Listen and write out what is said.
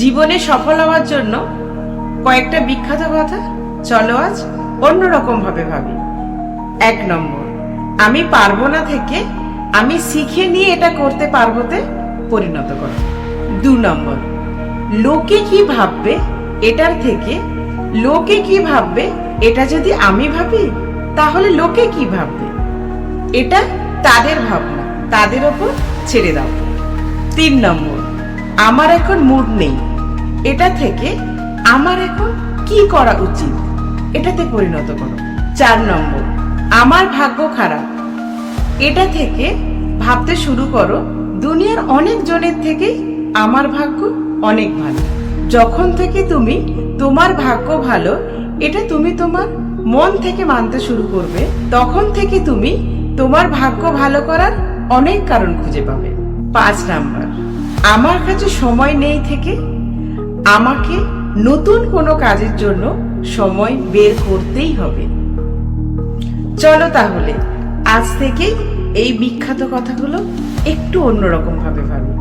জীবনে সফল হওয়ার জন্য কয়েকটা বিখ্যাত কথা চলো আজ অন্যরকম ভাবে ভাবি। 1 নম্বর, আমি পারবো না থেকে আমি শিখে নিয়ে এটা করতে পারবোতে পরিণত করো। 2 নম্বর, লোকে কি ভাববে এটার থেকে লোকে কি ভাববে এটা যদি আমি ভাবি তাহলে লোকে কি ভাববে এটা তাদের ভাবনা, তাদের ওপর ছেড়ে দাও। 3 নম্বর, আমার এখন মুড নেই এটা থেকে আমার এখন কি করা উচিত এটাতে পরিণত করো। 4 নম্বর, আমার ভাগ্য খারাপ এটা থেকে ভাবতে শুরু করো দুনিয়ার অনেক জনের থেকে আমার ভাগ্য অনেক ভালো। যখন থেকে তুমি তোমার ভাগ্য ভালো এটা তুমি তোমার মন থেকে মানতে শুরু করবে, তখন থেকে তুমি তোমার ভাগ্য ভালো করার অনেক কারণ খুঁজে পাবে। 5 নাম্বার, আমার কাছে সময় নেই থেকে আমাকে নতুন কোনো কাজের জন্য সময় বের করতেই হবে। চলো তাহলে আজ থেকে এই বিখ্যাত কথাগুলো একটু অন্যরকম ভাবে ভাবি।